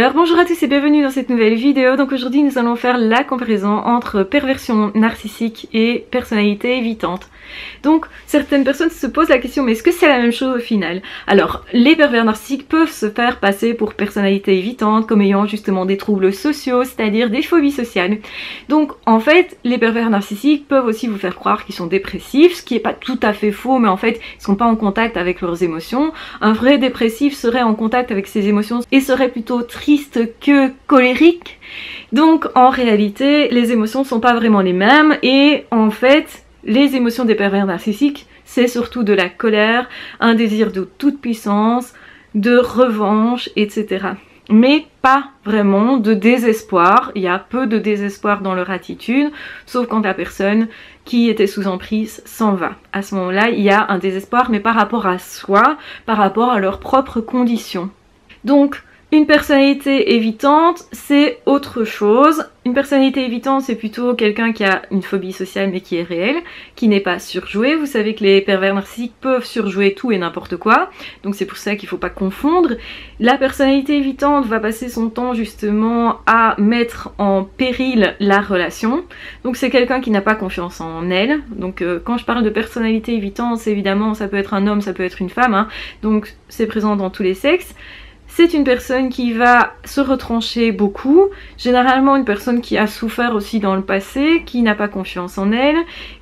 Alors bonjour à tous et bienvenue dans cette nouvelle vidéo. Donc aujourd'hui nous allons faire la comparaison entre perversion narcissique et personnalité évitante. Donc certaines personnes se posent la question, mais est-ce que c'est la même chose au final? Alors les pervers narcissiques peuvent se faire passer pour personnalité évitante comme ayant justement des troubles sociaux, c'est-à-dire des phobies sociales. Donc en fait les pervers narcissiques peuvent aussi vous faire croire qu'ils sont dépressifs, ce qui n'est pas tout à fait faux, mais en fait ils ne sont pas en contact avec leurs émotions. Un vrai dépressif serait en contact avec ses émotions et serait plutôt triste que colérique. Donc en réalité les émotions ne sont pas vraiment les mêmes et en fait les émotions des pervers narcissiques c'est surtout de la colère, un désir de toute puissance, de revanche, etc. Mais pas vraiment de désespoir. Il y a peu de désespoir dans leur attitude, sauf quand la personne qui était sous emprise s'en va. À ce moment-là, il y a un désespoir, mais par rapport à soi, par rapport à leurs propres conditions. Donc, une personnalité évitante, c'est autre chose. Une personnalité évitante, c'est plutôt quelqu'un qui a une phobie sociale mais qui est réelle, qui n'est pas surjoué. Vous savez que les pervers narcissiques peuvent surjouer tout et n'importe quoi, donc c'est pour ça qu'il ne faut pas confondre. La personnalité évitante va passer son temps justement à mettre en péril la relation. Donc c'est quelqu'un qui n'a pas confiance en elle. Donc quand je parle de personnalité évitante, c'est évidemment ça peut être un homme, ça peut être une femme, hein. Donc c'est présent dans tous les sexes. C'est une personne qui va se retrancher beaucoup, généralement une personne qui a souffert aussi dans le passé, qui n'a pas confiance en elle,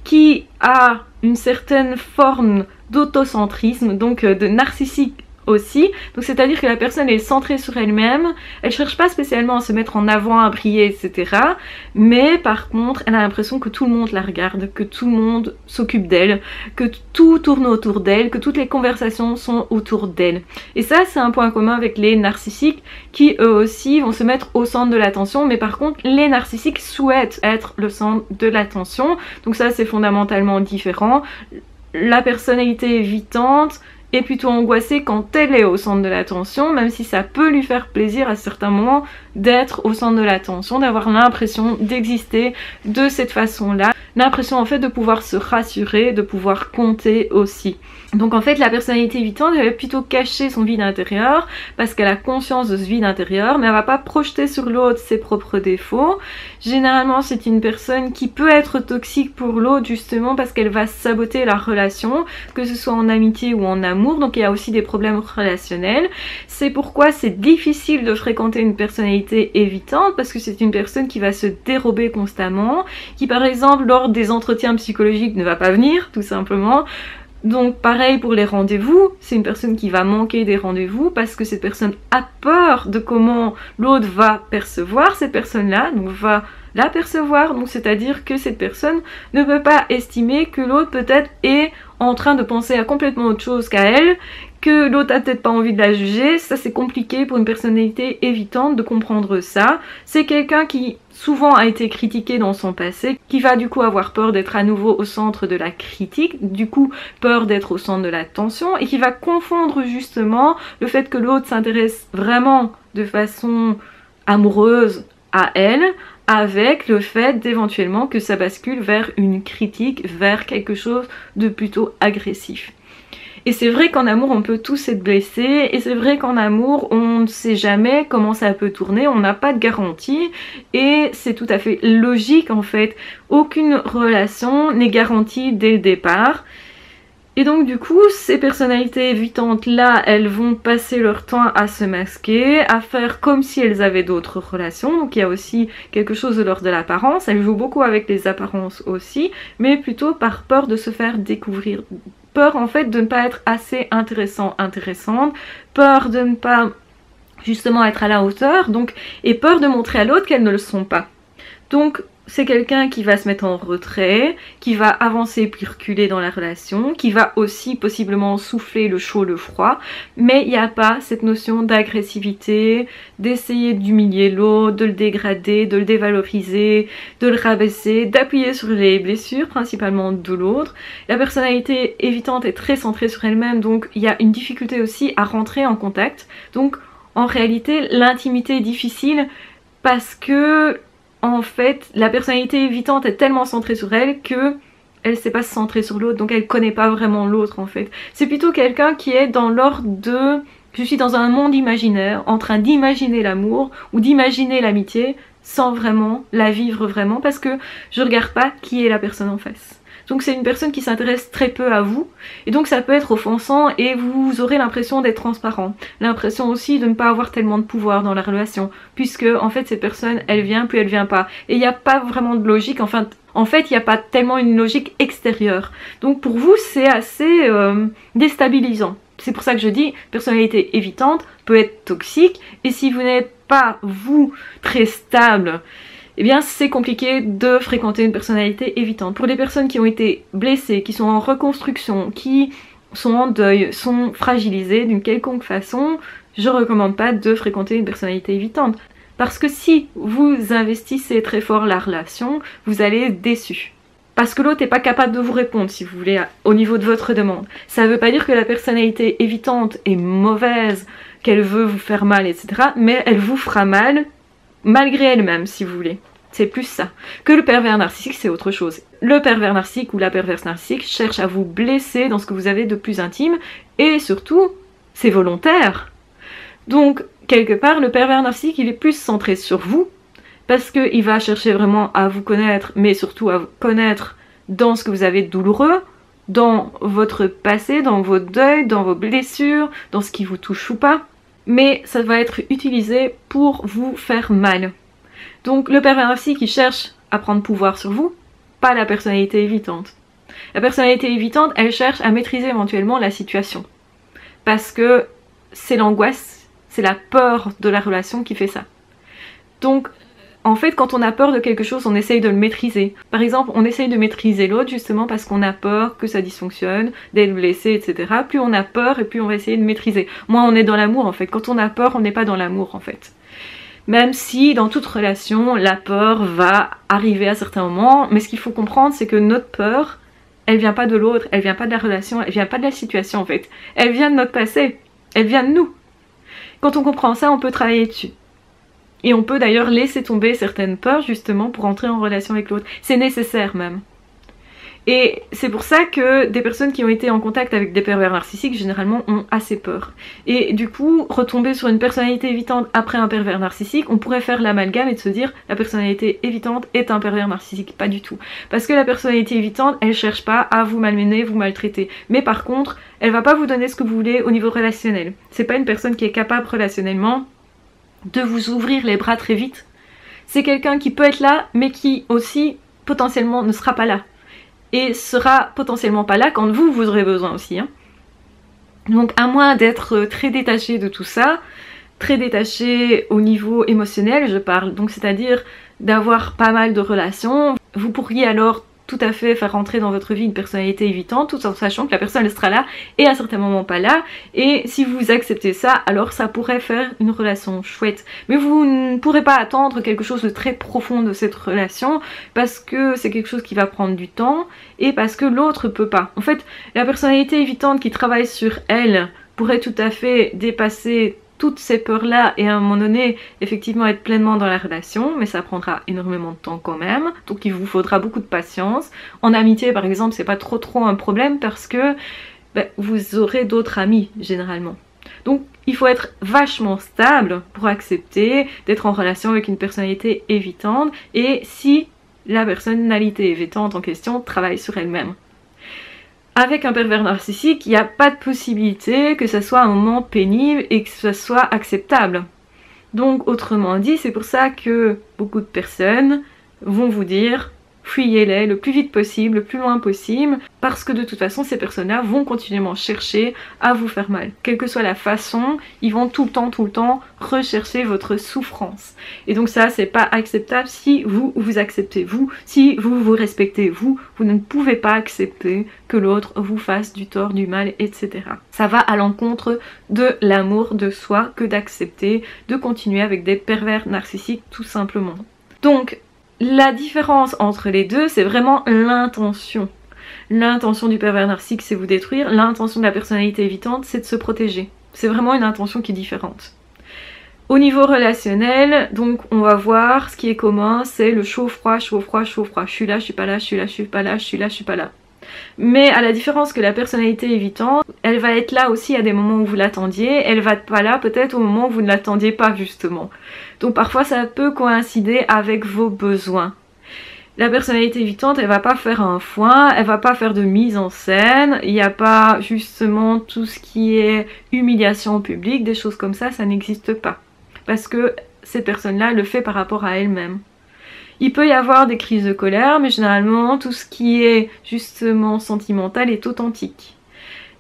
qui a une certaine forme d'autocentrisme, donc de narcissique aussi. Donc c'est à dire que la personne est centrée sur elle-même, elle cherche pas spécialement à se mettre en avant, à briller, etc. Mais par contre elle a l'impression que tout le monde la regarde, que tout le monde s'occupe d'elle, que tout tourne autour d'elle, que toutes les conversations sont autour d'elle. Et ça c'est un point commun avec les narcissiques qui eux aussi vont se mettre au centre de l'attention, mais par contre les narcissiques souhaitent être le centre de l'attention. Donc ça c'est fondamentalement différent. La personnalité évitante est plutôt angoissée quand elle est au centre de l'attention, même si ça peut lui faire plaisir à certains moments d'être au centre de l'attention, d'avoir l'impression d'exister de cette façon-là, l'impression en fait de pouvoir se rassurer, de pouvoir compter aussi. Donc en fait la personnalité évitante elle va plutôt cacher son vide intérieur parce qu'elle a conscience de ce vide intérieur, mais elle va pas projeter sur l'autre ses propres défauts. Généralement c'est une personne qui peut être toxique pour l'autre justement parce qu'elle va saboter la relation, que ce soit en amitié ou en amour, donc il y a aussi des problèmes relationnels. C'est pourquoi c'est difficile de fréquenter une personnalité évitante, parce que c'est une personne qui va se dérober constamment, qui par exemple lors des entretiens psychologiques ne va pas venir tout simplement. Donc pareil pour les rendez-vous, c'est une personne qui va manquer des rendez-vous parce que cette personne a peur de comment l'autre va percevoir cette personne-là, donc va la percevoir, donc c'est-à-dire que cette personne ne peut pas estimer que l'autre peut-être est en train de penser à complètement autre chose qu'à elle, que l'autre a peut-être pas envie de la juger. Ça c'est compliqué pour une personnalité évitante de comprendre ça. C'est quelqu'un qui souvent a été critiqué dans son passé, qui va du coup avoir peur d'être à nouveau au centre de la critique, du coup peur d'être au centre de l'attention, et qui va confondre justement le fait que l'autre s'intéresse vraiment de façon amoureuse à elle, avec le fait d'éventuellement que ça bascule vers une critique, vers quelque chose de plutôt agressif. Et c'est vrai qu'en amour on peut tous être blessés, et c'est vrai qu'en amour on ne sait jamais comment ça peut tourner, on n'a pas de garantie, et c'est tout à fait logique en fait. Aucune relation n'est garantie dès le départ. Et donc du coup, ces personnalités évitantes là, elles vont passer leur temps à se masquer, à faire comme si elles avaient d'autres relations. Donc il y a aussi quelque chose de l'ordre de l'apparence, elles jouent beaucoup avec les apparences aussi, mais plutôt par peur de se faire découvrir. Peur en fait de ne pas être assez intéressante, peur de ne pas justement être à la hauteur, donc, et peur de montrer à l'autre qu'elles ne le sont pas. Donc c'est quelqu'un qui va se mettre en retrait, qui va avancer puis reculer dans la relation, qui va aussi possiblement souffler le chaud, le froid, mais il n'y a pas cette notion d'agressivité, d'essayer d'humilier l'autre, de le dégrader, de le dévaloriser, de le rabaisser, d'appuyer sur les blessures principalement de l'autre. La personnalité évitante est très centrée sur elle-même, donc il y a une difficulté aussi à rentrer en contact. Donc en réalité l'intimité est difficile parce que en fait, la personnalité évitante est tellement centrée sur elle que elle ne sait pas se centrer sur l'autre, donc elle connaît pas vraiment l'autre en fait. C'est plutôt quelqu'un qui est dans l'ordre de Je suis dans un monde imaginaire, en train d'imaginer l'amour ou d'imaginer l'amitié sans vraiment la vivre vraiment parce que je regarde pas qui est la personne en face. Donc c'est une personne qui s'intéresse très peu à vous et donc ça peut être offensant et vous aurez l'impression d'être transparent. L'impression aussi de ne pas avoir tellement de pouvoir dans la relation puisque en fait cette personne elle vient puis elle vient pas. Et il n'y a pas vraiment de logique, enfin en fait il n'y a pas tellement une logique extérieure. Donc pour vous c'est assez déstabilisant. C'est pour ça que je dis, personnalité évitante peut être toxique et si vous n'êtes pas, vous, très stable, eh bien c'est compliqué de fréquenter une personnalité évitante. Pour les personnes qui ont été blessées, qui sont en reconstruction, qui sont en deuil, sont fragilisées d'une quelconque façon, je recommande pas de fréquenter une personnalité évitante. Parce que si vous investissez très fort la relation, vous allez être déçu. Parce que l'autre n'est pas capable de vous répondre, si vous voulez, au niveau de votre demande. Ça ne veut pas dire que la personnalité évitante est mauvaise, qu'elle veut vous faire mal, etc. Mais elle vous fera mal, malgré elle-même, si vous voulez. C'est plus ça. Que le pervers narcissique, c'est autre chose. Le pervers narcissique ou la perverse narcissique cherche à vous blesser dans ce que vous avez de plus intime, et surtout, c'est volontaire. Donc, quelque part, le pervers narcissique, il est plus centré sur vous, parce qu'il va chercher vraiment à vous connaître, mais surtout à vous connaître dans ce que vous avez de douloureux, dans votre passé, dans vos deuils, dans vos blessures, dans ce qui vous touche ou pas. Mais ça va être utilisé pour vous faire mal. Donc le pervers narcissique il cherche à prendre pouvoir sur vous, pas la personnalité évitante. La personnalité évitante, elle cherche à maîtriser éventuellement la situation. Parce que c'est l'angoisse, c'est la peur de la relation qui fait ça. Donc en fait, quand on a peur de quelque chose, on essaye de le maîtriser. Par exemple, on essaye de maîtriser l'autre justement parce qu'on a peur que ça dysfonctionne, d'être blessé, etc. Plus on a peur et plus on va essayer de maîtriser. Moins on est dans l'amour en fait. Quand on a peur, on n'est pas dans l'amour en fait. Même si dans toute relation, la peur va arriver à certains moments. Mais ce qu'il faut comprendre, c'est que notre peur, elle vient pas de l'autre, elle vient pas de la relation, elle vient pas de la situation en fait. Elle vient de notre passé, elle vient de nous. Quand on comprend ça, on peut travailler dessus. Et on peut d'ailleurs laisser tomber certaines peurs justement pour entrer en relation avec l'autre. C'est nécessaire même. Et c'est pour ça que des personnes qui ont été en contact avec des pervers narcissiques généralement ont assez peur. Et du coup, retomber sur une personnalité évitante après un pervers narcissique, on pourrait faire l'amalgame et de se dire la personnalité évitante est un pervers narcissique. Pas du tout. Parce que la personnalité évitante, elle cherche pas à vous malmener, vous maltraiter. Mais par contre, elle va pas vous donner ce que vous voulez au niveau relationnel. C'est pas une personne qui est capable relationnellement de vous ouvrir les bras très vite. C'est quelqu'un qui peut être là, mais qui aussi potentiellement ne sera pas là. Et sera potentiellement pas là quand vous aurez besoin aussi. Hein. Donc à moins d'être très détaché de tout ça, très détaché au niveau émotionnel, je parle, donc c'est-à-dire d'avoir pas mal de relations, vous pourriez alors tout à fait faire rentrer dans votre vie une personnalité évitante tout en sachant que la personne elle sera là et à certains moments pas là, et si vous acceptez ça alors ça pourrait faire une relation chouette, mais vous ne pourrez pas attendre quelque chose de très profond de cette relation parce que c'est quelque chose qui va prendre du temps et parce que l'autre peut pas. En fait la personnalité évitante qui travaille sur elle pourrait tout à fait dépasser toutes ces peurs-là et à un moment donné, effectivement, être pleinement dans la relation, mais ça prendra énormément de temps quand même, donc il vous faudra beaucoup de patience. En amitié, par exemple, c'est pas trop un problème parce que vous aurez d'autres amis, généralement. Donc, il faut être vachement stable pour accepter d'être en relation avec une personnalité évitante, et si la personnalité évitante en question travaille sur elle-même. Avec un pervers narcissique, il n'y a pas de possibilité que ça soit un moment pénible et que ça soit acceptable. Donc autrement dit, c'est pour ça que beaucoup de personnes vont vous dire fuyez-les le plus vite possible, le plus loin possible, parce que de toute façon ces personnes-là vont continuellement chercher à vous faire mal. Quelle que soit la façon, ils vont tout le temps rechercher votre souffrance. Et donc ça c'est pas acceptable si vous vous acceptez vous, si vous vous respectez vous, vous ne pouvez pas accepter que l'autre vous fasse du tort, du mal, etc. Ça va à l'encontre de l'amour de soi que d'accepter de continuer avec des pervers narcissiques tout simplement. Donc la différence entre les deux, c'est vraiment l'intention. L'intention du pervers narcissique, c'est vous détruire. L'intention de la personnalité évitante, c'est de se protéger. C'est vraiment une intention qui est différente. Au niveau relationnel, donc on va voir ce qui est commun, c'est le chaud-froid, chaud-froid, chaud-froid. Je suis là, je suis pas là, je suis là, je suis pas là, je suis là, je suis pas là. Mais à la différence que la personnalité évitante, elle va être là aussi à des moments où vous l'attendiez, elle va pas là peut-être au moment où vous ne l'attendiez pas justement. Donc parfois ça peut coïncider avec vos besoins. La personnalité évitante, elle va pas faire un foin, elle va pas faire de mise en scène, il n'y a pas justement tout ce qui est humiliation au public, des choses comme ça n'existe pas. Parce que cette personne-là le fait par rapport à elle-même. Il peut y avoir des crises de colère, mais généralement tout ce qui est justement sentimental est authentique.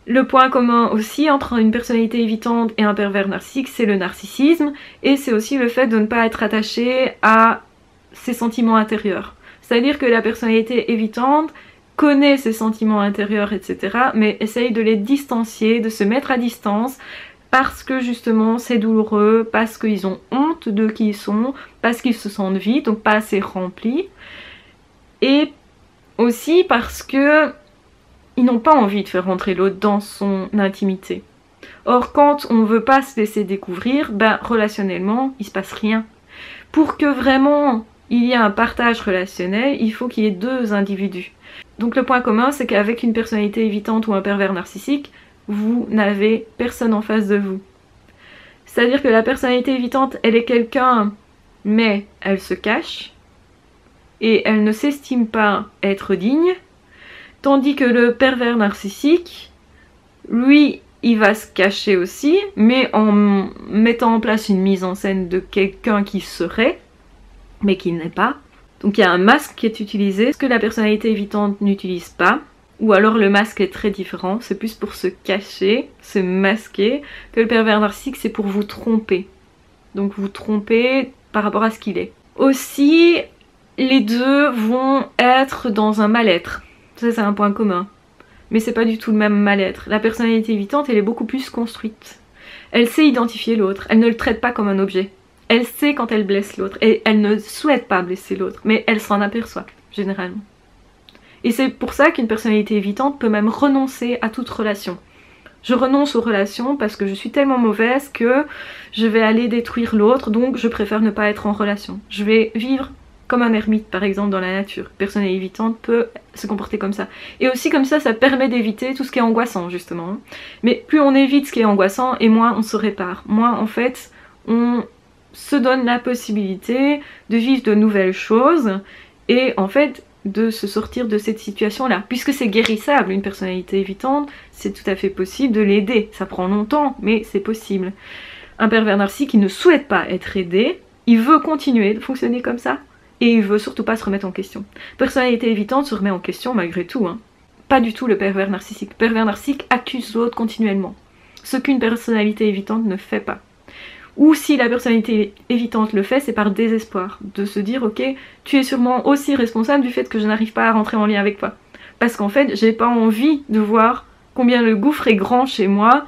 Le point commun aussi entre une personnalité évitante et un pervers narcissique, c'est le narcissisme, et c'est aussi le fait de ne pas être attaché à ses sentiments intérieurs. C'est-à-dire que la personnalité évitante connaît ses sentiments intérieurs, etc., mais essaye de les distancier, de se mettre à distance, parce que justement c'est douloureux, parce qu'ils ont honte de qui ils sont, parce qu'ils se sentent vides, donc pas assez remplis, et aussi parce que ils n'ont pas envie de faire rentrer l'autre dans son intimité. Or quand on ne veut pas se laisser découvrir, ben relationnellement il se passe rien. Pour que vraiment il y ait un partage relationnel, il faut qu'il y ait deux individus. Donc le point commun, c'est qu'avec une personnalité évitante ou un pervers narcissique, vous n'avez personne en face de vous. C'est-à-dire que la personnalité évitante, elle est quelqu'un, mais elle se cache, et elle ne s'estime pas être digne, tandis que le pervers narcissique, lui, il va se cacher aussi, mais en mettant en place une mise en scène de quelqu'un qui serait, mais qui n'est pas. Donc il y a un masque qui est utilisé, ce que la personnalité évitante n'utilise pas, ou alors le masque est très différent, c'est plus pour se cacher, se masquer, que le pervers narcissique c'est pour vous tromper. Donc vous tromper par rapport à ce qu'il est. Aussi, les deux vont être dans un mal-être, ça c'est un point commun, mais c'est pas du tout le même mal-être. La personnalité évitante elle est beaucoup plus construite, elle sait identifier l'autre, elle ne le traite pas comme un objet. Elle sait quand elle blesse l'autre et elle ne souhaite pas blesser l'autre, mais elle s'en aperçoit, généralement. Et c'est pour ça qu'une personnalité évitante peut même renoncer à toute relation. Je renonce aux relations parce que je suis tellement mauvaise que je vais aller détruire l'autre, donc je préfère ne pas être en relation. Je vais vivre comme un ermite, par exemple, dans la nature. Une personnalité évitante peut se comporter comme ça. Et aussi comme ça permet d'éviter tout ce qui est angoissant, justement. Mais plus on évite ce qui est angoissant, et moins on se répare. Moins, en fait, on se donne la possibilité de vivre de nouvelles choses et en fait de se sortir de cette situation-là. Puisque c'est guérissable, une personnalité évitante, c'est tout à fait possible de l'aider. Ça prend longtemps, mais c'est possible. Un pervers narcissique qui ne souhaite pas être aidé, il veut continuer de fonctionner comme ça et il veut surtout pas se remettre en question. Personnalité évitante se remet en question malgré tout, hein. Pas du tout le pervers narcissique. Le pervers narcissique accuse l'autre continuellement, ce qu'une personnalité évitante ne fait pas. Ou si la personnalité évitante le fait, c'est par désespoir, de se dire ok, tu es sûrement aussi responsable du fait que je n'arrive pas à rentrer en lien avec toi. Parce qu'en fait, j'ai pas envie de voir combien le gouffre est grand chez moi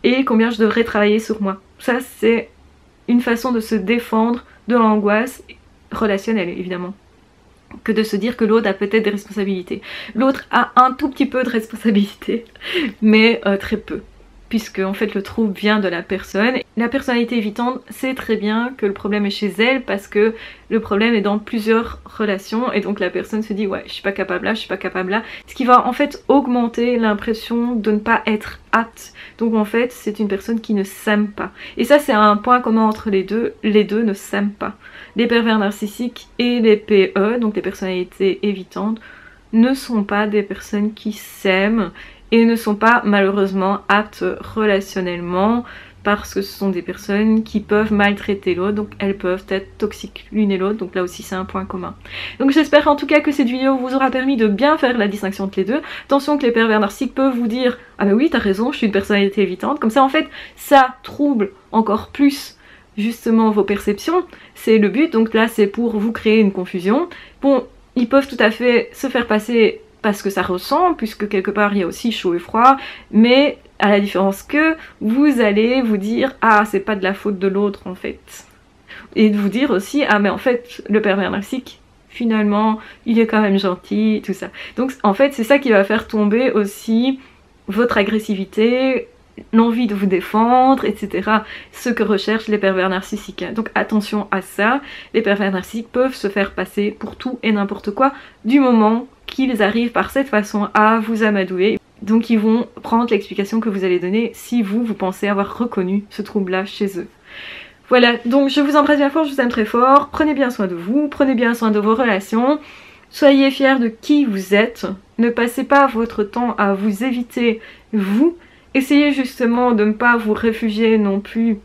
et combien je devrais travailler sur moi. Ça, c'est une façon de se défendre de l'angoisse relationnelle, évidemment. Que de se dire que l'autre a peut-être des responsabilités. L'autre a un tout petit peu de responsabilité, mais très peu. Puisque en fait le trouble vient de la personne. La personnalité évitante sait très bien que le problème est chez elle parce que le problème est dans plusieurs relations et donc la personne se dit ouais je suis pas capable là, je suis pas capable là, ce qui va en fait augmenter l'impression de ne pas être apte. Donc en fait c'est une personne qui ne s'aime pas. Et ça c'est un point commun entre les deux ne s'aiment pas. Les pervers narcissiques et les PE, donc les personnalités évitantes, ne sont pas des personnes qui s'aiment et ne sont pas malheureusement aptes relationnellement parce que ce sont des personnes qui peuvent maltraiter l'autre, donc elles peuvent être toxiques l'une et l'autre, donc là aussi c'est un point commun. Donc j'espère en tout cas que cette vidéo vous aura permis de bien faire la distinction entre les deux. Attention que les pervers narcissiques peuvent vous dire ah bah oui t'as raison, je suis une personnalité évitante, comme ça en fait ça trouble encore plus justement vos perceptions, c'est le but, donc là c'est pour vous créer une confusion. Bon, ils peuvent tout à fait se faire passer parce que ça ressemble, puisque quelque part il y a aussi chaud et froid, mais à la différence que vous allez vous dire ah c'est pas de la faute de l'autre en fait, et de vous dire aussi ah mais en fait le pervers narcissique finalement il est quand même gentil, tout ça. Donc en fait c'est ça qui va faire tomber aussi votre agressivité, l'envie de vous défendre, etc. Ce que recherchent les pervers narcissiques. Donc attention à ça, les pervers narcissiques peuvent se faire passer pour tout et n'importe quoi du moment qu'ils arrivent par cette façon à vous amadouer. Donc ils vont prendre l'explication que vous allez donner si vous pensez avoir reconnu ce trouble-là chez eux. Voilà, donc je vous embrasse bien fort, je vous aime très fort. Prenez bien soin de vous, prenez bien soin de vos relations. Soyez fiers de qui vous êtes. Ne passez pas votre temps à vous éviter vous. Essayez justement de ne pas vous réfugier non plus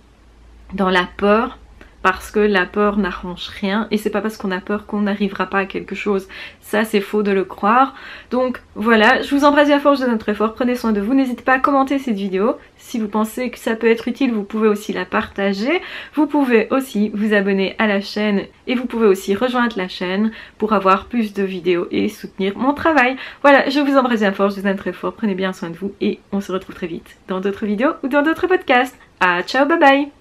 dans la peur. Parce que la peur n'arrange rien et c'est pas parce qu'on a peur qu'on n'arrivera pas à quelque chose. Ça c'est faux de le croire. Donc voilà, je vous embrasse bien fort, je vous aime très fort, prenez soin de vous. N'hésitez pas à commenter cette vidéo. Si vous pensez que ça peut être utile, vous pouvez aussi la partager. Vous pouvez aussi vous abonner à la chaîne et vous pouvez aussi rejoindre la chaîne pour avoir plus de vidéos et soutenir mon travail. Voilà, je vous embrasse bien fort, je vous aime très fort, prenez bien soin de vous et on se retrouve très vite dans d'autres vidéos ou dans d'autres podcasts. Ah, ciao, bye bye!